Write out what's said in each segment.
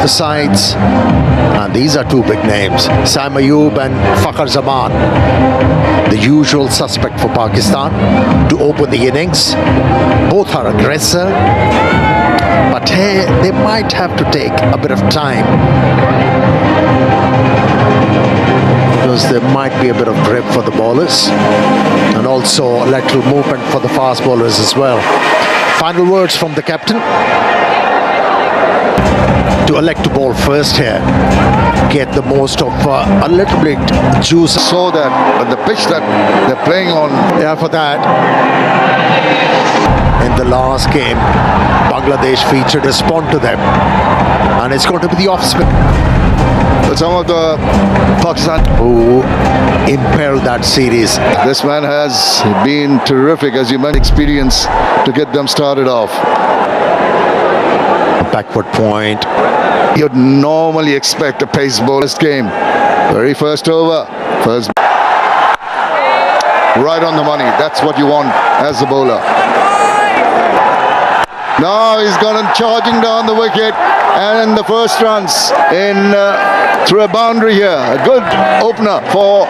the sides, and these are two big names, Sam Ayub and Fakhar Zaman, the usual suspect for Pakistan to open the innings. Both are aggressive, but hey, they might have to take a bit of time, because there might be a bit of grip for the bowlers and also lateral movement for the fast bowlers as well. Final words from the captain. To elect to bowl first here, get the most of a little bit juice. So that the pitch that they're playing on. Yeah, for that. In the last game, Bangladesh featured a spun to them, and it's going to be the off spin. But some of the Pakistan who impaired that series. This man has been terrific, as you mentioned, experience to get them started off. Backward point. You'd normally expect a pace bowler's game. Very first over, first right on the money. That's what you want as a bowler. Now he's gone and charging down the wicket, and the first runs in through a boundary here. A good opener for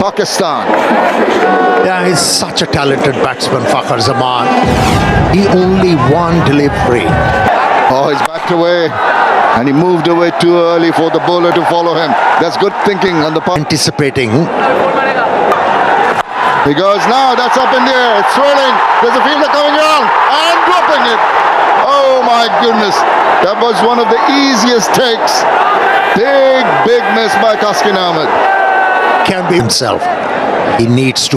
Pakistan. Yeah, he's such a talented batsman, Fakhar Zaman. He only one delivery. Oh, he's backed away, and he moved away too early for the bowler to follow him. That's good thinking on the part. Anticipating. He goes now, that's up in the air, it's swirling. There's a fielder coming around and dropping it. Oh my goodness, that was one of the easiest takes. Big miss by Kaskin Ahmed. Can be himself. He needs to.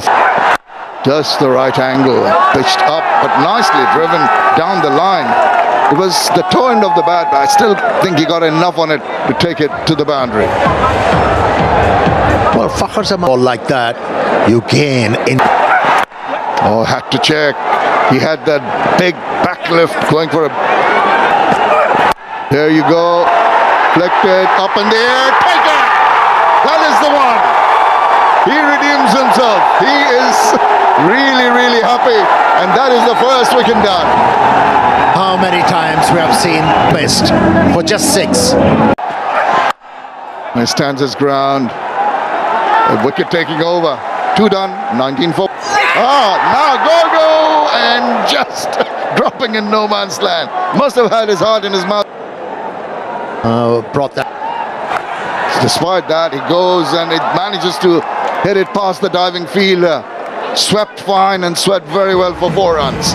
Just the right angle, pitched up, but nicely driven down the line. It was the toe end of the bat, but I still think he got enough on it to take it to the boundary. Well, Fakhar Zaman ball like that, you gain in. Oh, had to check. He had that big backlift going for a. There you go. Flicked up in the air. Take it! That is the one. He redeems himself. He is really happy. And that is the first wicket done. How many times we have seen best for just 6. He stands his ground. A wicket taking over. 2 done. 19-4. Now go and just dropping in no man's land. Must have had his heart in his mouth. Brought that. Despite that, he goes and it manages to hit it past the diving fielder. Swept fine and swept very well for 4 runs.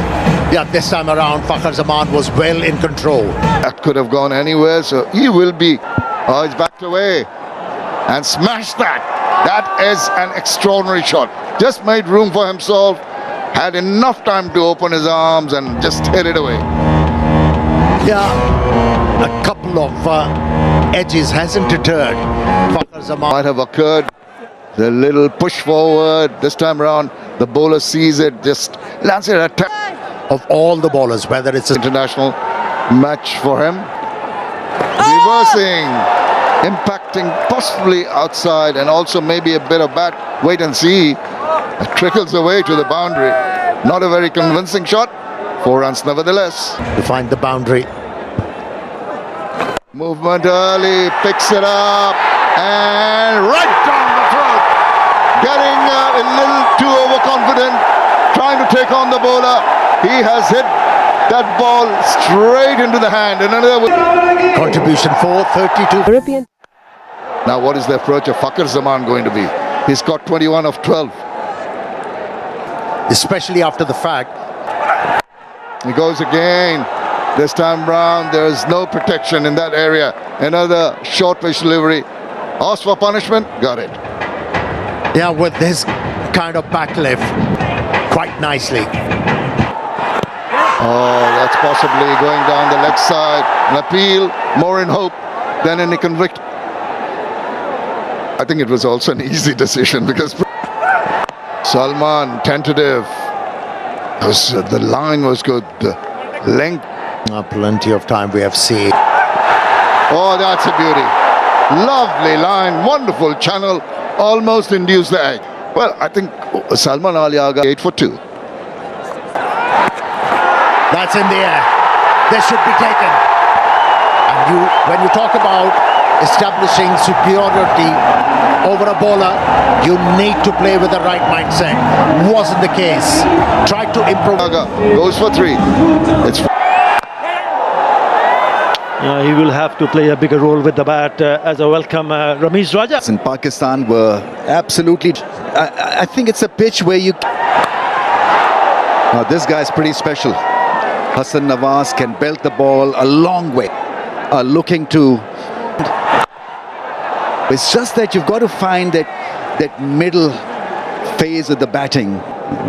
Yeah, this time around, Fakhar Zaman was well in control. That could have gone anywhere, so he will be. Oh, he's backed away and smashed that. That is an extraordinary shot. Just made room for himself. Had enough time to open his arms and just hit it away. Yeah, a couple of edges hasn't deterred Fakhar Zaman. Might have occurred. The little push forward. This time around, the bowler sees it, just lands it at top. Of all the bowlers, whether it's an international match for him. Reversing, impacting possibly outside, and also maybe a bit of bat. Wait and see. It trickles away to the boundary. Not a very convincing shot. 4 runs nevertheless. to find the boundary. Movement early, picks it up, and right down the throat. Getting a little too overconfident, trying to take on the bowler. He has hit that ball straight into the hand. And another Contribution for 32. European. Now what is the approach of Fakhar Zaman going to be? He's got 21 of 12. Especially after the fact. He goes again. This time round, there is no protection in that area. Another short pitch delivery. Asked for punishment, got it. Yeah, with this kind of backlift, quite nicely. Oh, that's possibly going down the leg side. An appeal, more in hope than any convict. I think it was also an easy decision because Salman, tentative. The line was good, the length. Plenty of time we have seen. Oh, that's a beauty. Lovely line, wonderful channel, almost induced the egg. Well, I think Salman Ali Aga 8 for 2. That's in the air. This should be taken. And when you talk about establishing superiority over a bowler, you need to play with the right mindset. Wasn't the case. Tried to improve. Goes for 3. It's He will have to play a bigger role with the bat as a welcome Ramesh Raja. In Pakistan were absolutely. I think it's a pitch where you. Now this guy's pretty special. Hassan Nawaz can belt the ball a long way. Looking to. It's just that you've got to find that middle phase of the batting.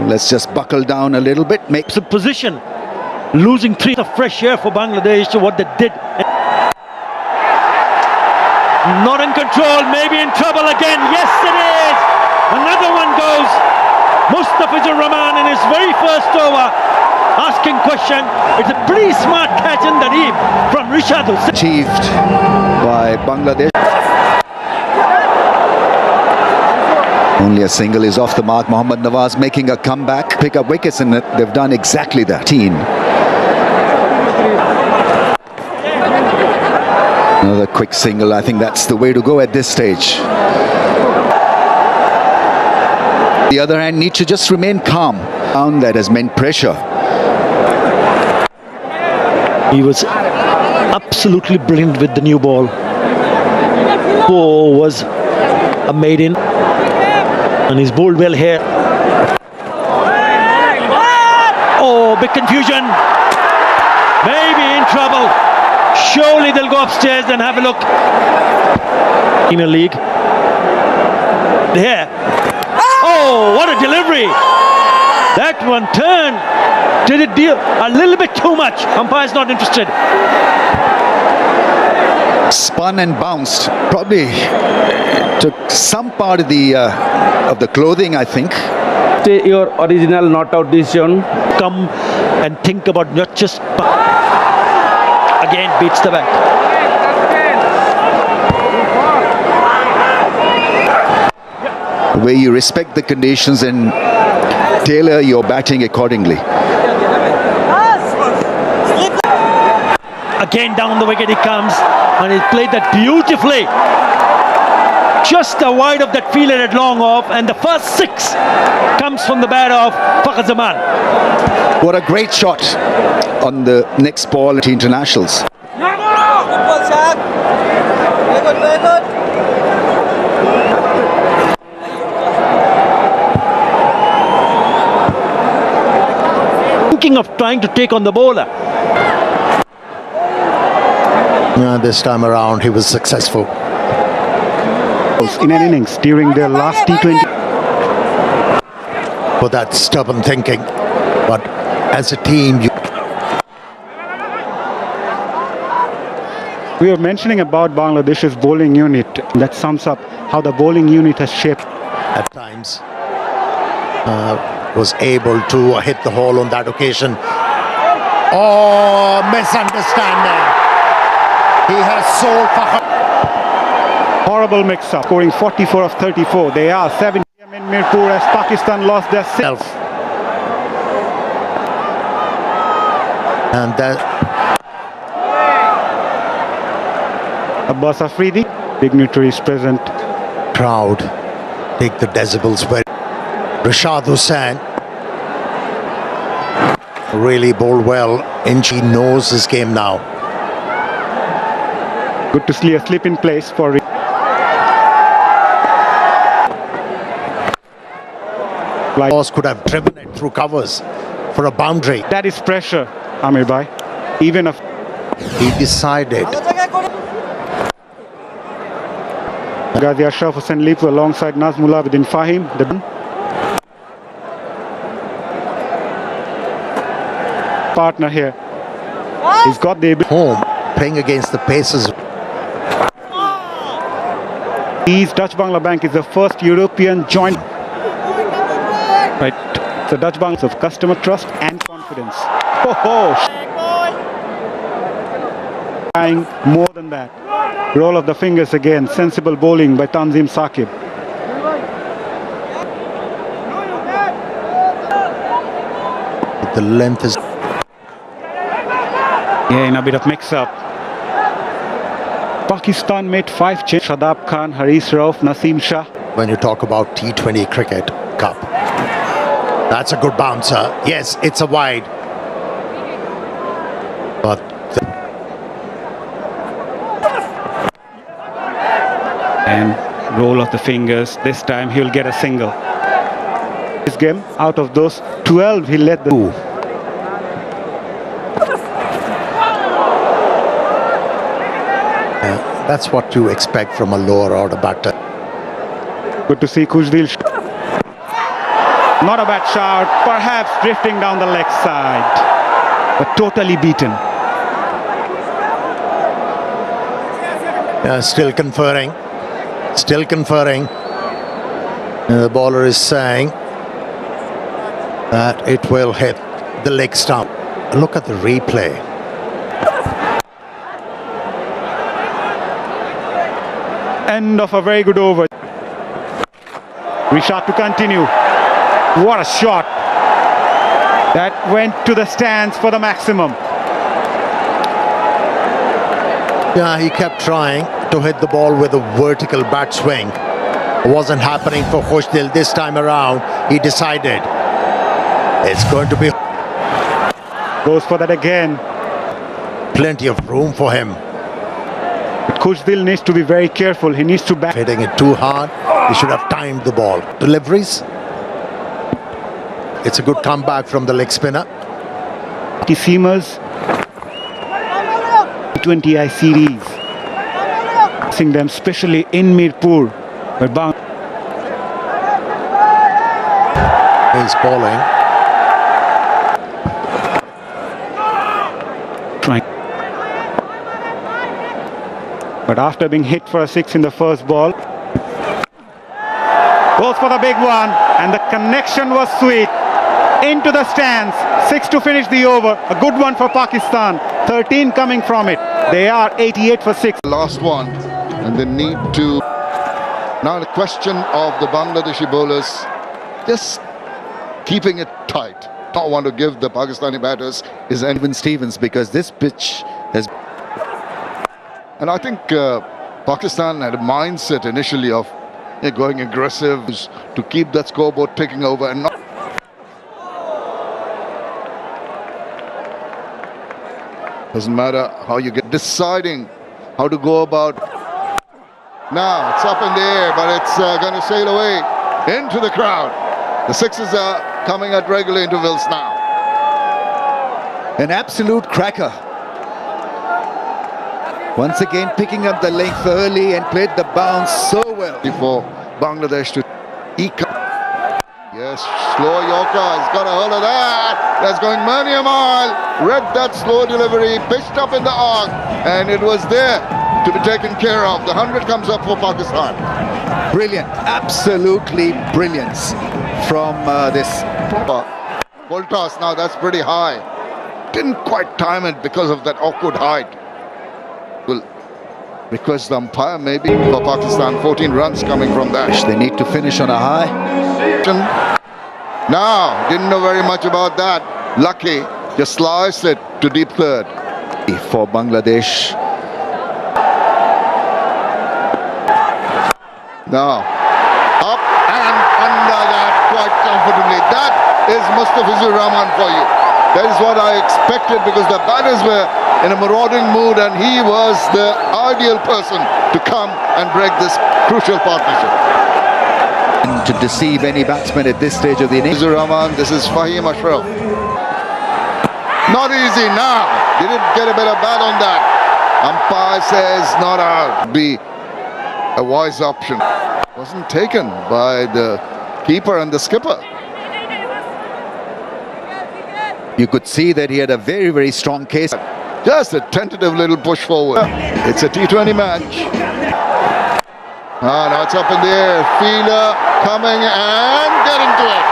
Let's just buckle down a little bit. Make Some position. Losing 3 of fresh air for Bangladesh, what they did. Not in control, maybe in trouble again. Yes, it is. Another one goes. Mustafizur Rahman in his very first over, asking question. It's a pretty smart catch in the deep from Rishad Hussain. achieved by Bangladesh. Only a single is off the mark. Mohammad Nawaz making a comeback, pick up wickets, and they've done exactly that. Another quick single. I think that's the way to go at this stage. The other hand, need to just remain calm. That has meant pressure. He was absolutely brilliant with the new ball. Oh, was a maiden, and he's bowled well here. Oh, big confusion. Maybe in trouble. Surely they'll go upstairs and have a look. Premier League. There. Oh, what a delivery. That one turned. Did it deal a little bit too much. Umpire's not interested. Spun and bounced. Probably took some part of the clothing, I think. Your original not out decision. Come and think about not just. Again beats the bat. Where you respect the conditions and tailor your batting accordingly. Again down the wicket he comes, and he played that beautifully. Just the wide of that fielder at long off, and the first 6 comes from the bat of Fakhar Zaman. What a great shot on the next ball at internationals. Thinking of trying to take on the bowler. This time around, he was successful. In an innings during their last T20. For that stubborn thinking, but as a team, We were mentioning about Bangladesh's bowling unit. That sums up how the bowling unit has shaped. at times was able to hit the hole on that occasion. Oh, misunderstanding. He has sold Fakhar. Horrible mix-up, scoring 44 of 34. They are 7 p.m. in Mirpur as Pakistan lost their 6th. And that Abbas Afridi, dignitaries present. crowd take the decibels where Rishad Hussain really bowled well. Inchi knows his game now. Good to see a slip in place for Boss could have driven it through covers for a boundary. that is pressure, Amir Bhai. Even if He decided Ghazi Ashraf Hussain leaps alongside Nazmullah within Fahim. Partner here. He's got the home playing against the Pacers. Dutch Bangla Bank is the first European joint. Right, the Dutch Banks of customer trust and confidence. Trying more than that. Roll of the fingers again. Sensible bowling by Tanzim Saqib. The length is Yeah, in a bit of mix-up. Pakistan made 5 changes. Shadab Khan, Haris Rauf, Naseem Shah. When you talk about T20 cricket cup, that's a good bouncer. Yes, it's a wide. But And roll of the fingers. This time he'll get a single. This game, out of those 12, he led the... that's what you expect from a lower order batter. Good to see Khushdeep. Not a bad shot, perhaps drifting down the leg side, but totally beaten. Still conferring. Still conferring. The bowler is saying that it will hit the leg stump. Look at the replay. End of a very good over. Rishad to continue. What a shot. That went to the stands for the maximum. Yeah, he kept trying to hit the ball with a vertical bat swing. It wasn't happening for Khushdeep this time around. He decided it's going to be... Goes for that again. Plenty of room for him. But Khushdeep needs to be very careful. He needs to back. Hitting it too hard. He should have timed the ball. Deliveries. It's a good comeback from the leg spinner. Seamers t20i series, seeing them especially in Mirpur, but He's bowling. trying. But after being hit for a 6 in the first ball, goes for the big one, and the connection was sweet into the stands. 6 to finish the over. A good one for Pakistan. 13 coming from it. They are 88 for 6. Last one, and they need to... Now the question of the Bangladeshi bowlers, just keeping it tight. Don't want to give the Pakistani batters is Even Stevens, because this pitch has... And I think Pakistan had a mindset initially of going aggressive to keep that scoreboard taking over and not... Doesn't matter how you get deciding how to go about. Now it's up in the air, but it's going to sail away into the crowd. The sixes are coming at regular intervals now. An absolute cracker. Once again picking up the length early and played the bounce so well. For Bangladesh to eke. Yes, slow Yorker has got a hold of that. That's going many a mile. Read that slow delivery, pitched up in the arc, and it was there to be taken care of. The 100 comes up for Pakistan. Brilliant, absolutely brilliant from this. Full toss now, that's pretty high. Didn't quite time it because of that awkward height. Will request the umpire maybe for Pakistan. 14 runs coming from that. They need to finish on a high. Now, didn't know very much about that. Lucky, just sliced it to deep third. For Bangladesh. Now, up and under that quite comfortably. That is Mustafizur Rahman for you. That is what I expected, because the batters were in a marauding mood and he was the ideal person to come and break this crucial partnership. And to deceive any batsman at this stage of the innings. Mustafizur Rahman, this is Fahim Ashraf. Not easy now. Didn't get a bit of bat on that. Umpire says not out. Be a wise option. Wasn't taken by the keeper and the skipper. You could see that he had a very, very strong case. Just a tentative little push forward. It's a T20 match. Now it's up in the air. Fielder coming and getting to it.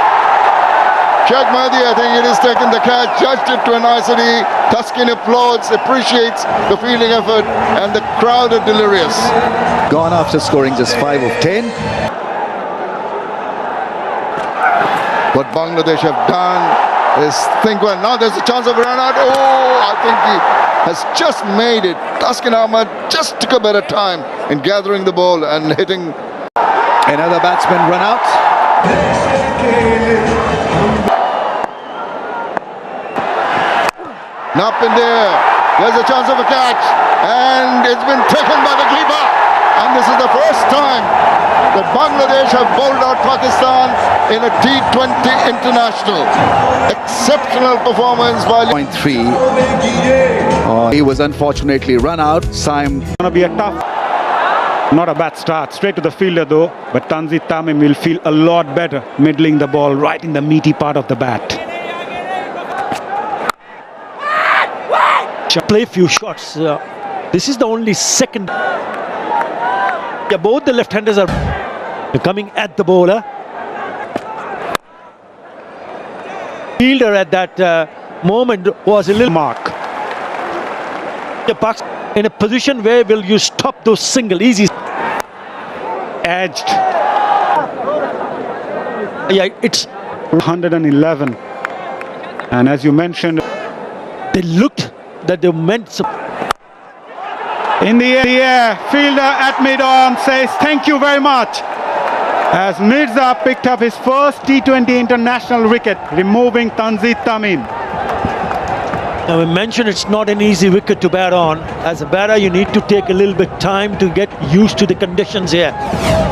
Sheikh Mahdi, I think it is taking the catch, judged it to a nicety. Tuskin applauds, appreciates the fielding effort, and the crowd are delirious. Gone after scoring just 5 of 10. What Bangladesh have done is think, well, now there's a chance of a run out. Oh, I think has just made it. Taskin Ahmad just took a better time in gathering the ball and hitting. Another batsman run out. Up in there. There's a chance of a catch. And it's been taken by the keeper. And this is the first time that Bangladesh have bowled out Pakistan in a T20 international. Exceptional performance by... .3. He was unfortunately run out. Saim. Gonna be a tough, not a bad start. Straight to the fielder though, but Tanzit Tamim will feel a lot better middling the ball right in the meaty part of the bat. Play few shots. This is the only second. Yeah, both the left-handers are coming at the bowler. Fielder at that moment was a little Mark. The Bucks in a position where will you stop those single easy. Edged. Yeah, it's 111. And as you mentioned, they looked that they meant some. in the air, fielder at mid-on says thank you very much. As Mirza picked up his first T20 international wicket, removing Tanzit Tamim. Now we mentioned it's not an easy wicket to bat on. As a batter, you need to take a little bit time to get used to the conditions here.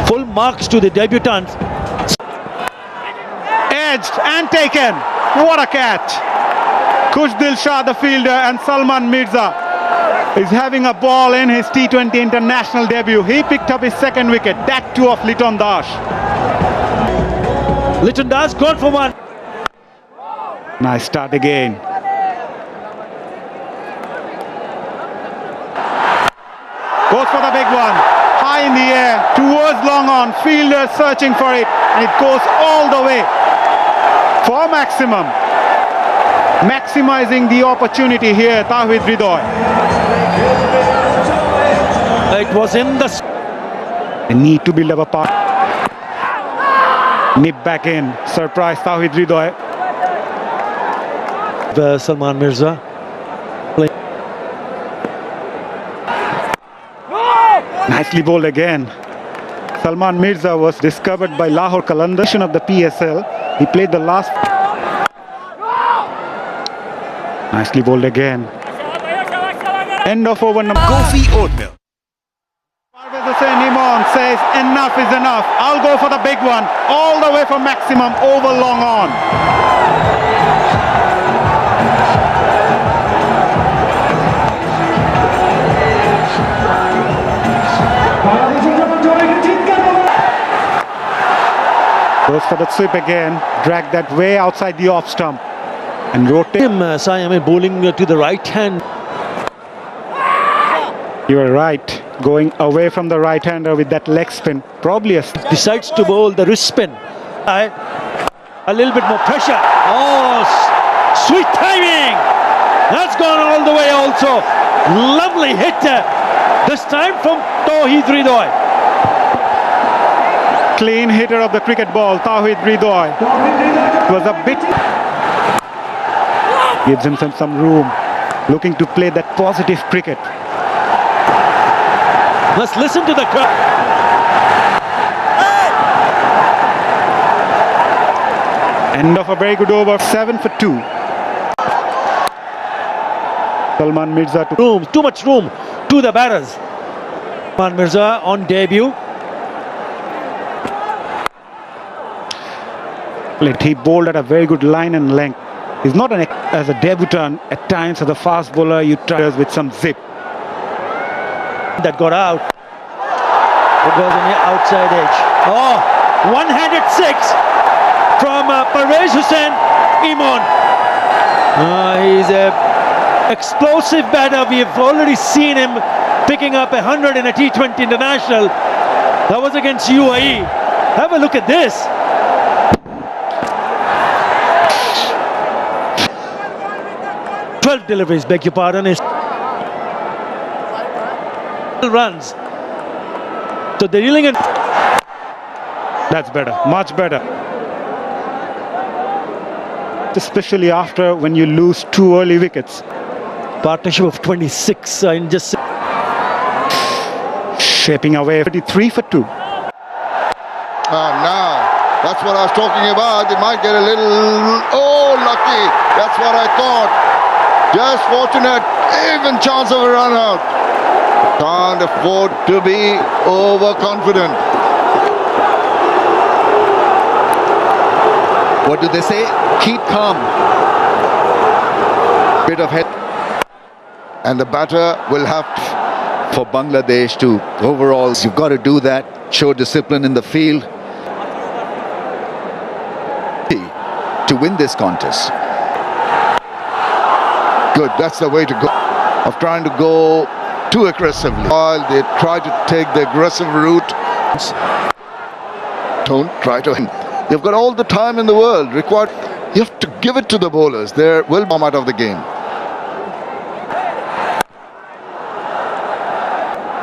Full marks to the debutants. Edged and taken. What a catch. Kush Dilshah, the fielder, and Salman Mirza is having a ball in his T20 international debut. He picked up his second wicket, that too of Liton Das. Liton Das gone for one. Nice start again. Goes for the big one. High in the air, towards long on. Fielder searching for it, and it goes all the way for maximum. Maximizing the opportunity here, Tawhid Hridoy. It was in the... They need to build up a part. Nip back in. Surprise Tawhid Hridoy. Salman Mirza. Nicely bowled again. Salman Mirza was discovered by Lahore Qalandar of the PSL. He played the last... Nicely bowled again. End of over number... Kofi Oatmeal. Parvez Hussain Imam says enough is enough. I'll go for the big one. All the way for maximum over long on. Goes for the sweep again. Drag that way outside the off stump. And rotate him. Siam bowling to the right hand. You are right. Going away from the right-hander with that leg spin. Probably a... Decides to bowl the wrist spin. A little bit more pressure. Oh, sweet timing. That's gone all the way also. Lovely hit. This time from Tawhid Hridoy. Clean hitter of the cricket ball, Tawhid Hridoy. It was a bit... Gives him some room. Looking to play that positive cricket. Let's listen to the crowd. End of a very good over, 7 for 2. Salman Mirza to... Too much room to the batters. Salman Mirza on debut. He bowled at a very good line and length. He's not as a debutant. At times as a fast bowler, you try with some zip. That got out. It was on the outside edge. Oh, one-handed six from Parvez Hussain Imam. He's a explosive batter. We've already seen him picking up 100 in a T20 international. That was against UAE. Have a look at this. Deliveries, beg your pardon, is runs. So they're dealing in. That's better, much better. Especially after when you lose 2 early wickets. partnership of 26 in just Shaping away 23 for 2. Now, that's what I was talking about. They might get a little... Oh, lucky. That's what I thought. Just fortunate. Even chance of a run out. Can't afford to be overconfident. What do they say? Keep calm. Bit of head And the batter will have for Bangladesh to overall. You've got to do that. Show discipline in the field to win this contest. good. That's the way to go. Of trying to go too aggressively. While they try to take the aggressive route, don't try to. You've got all the time in the world required. You have to give it to the bowlers. They will bomb out of the game.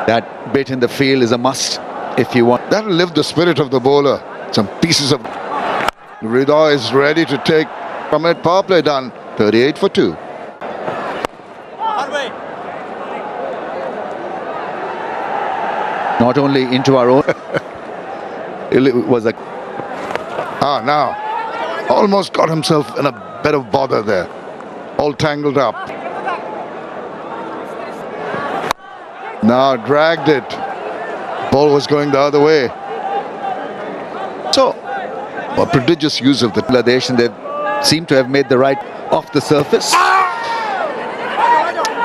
That bit in the field is a must if you want. That'll lift the spirit of the bowler. Some pieces of... Rida is ready to take from it. Power play done. 38 for 2. Not only into our own. It was a... Now. Almost got himself in a bit of bother there. All tangled up. Now dragged it. Ball was going the other way. So, a prodigious use of the Bangladesh, and they seem to have made the right off the surface.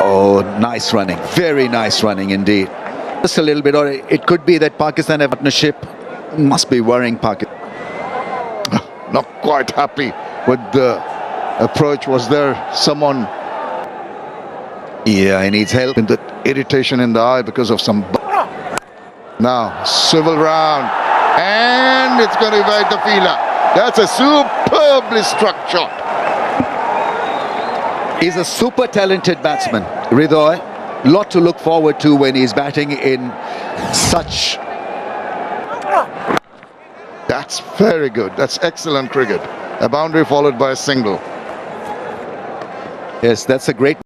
Oh, nice running. Very nice running indeed. Just a little bit, or it could be that Pakistan have partnership must be worrying Pakistan. not quite happy with the approach. Was there someone... Yeah, he needs help. In the irritation in the eye because of some... Now, swivel round. And it's going to evade the fielder. That's a superbly struck shot. He's a super talented batsman, Hridoy. Lot to look forward to when he's batting in such... That's very good. That's excellent cricket. A boundary followed by a single. Yes, that's a great...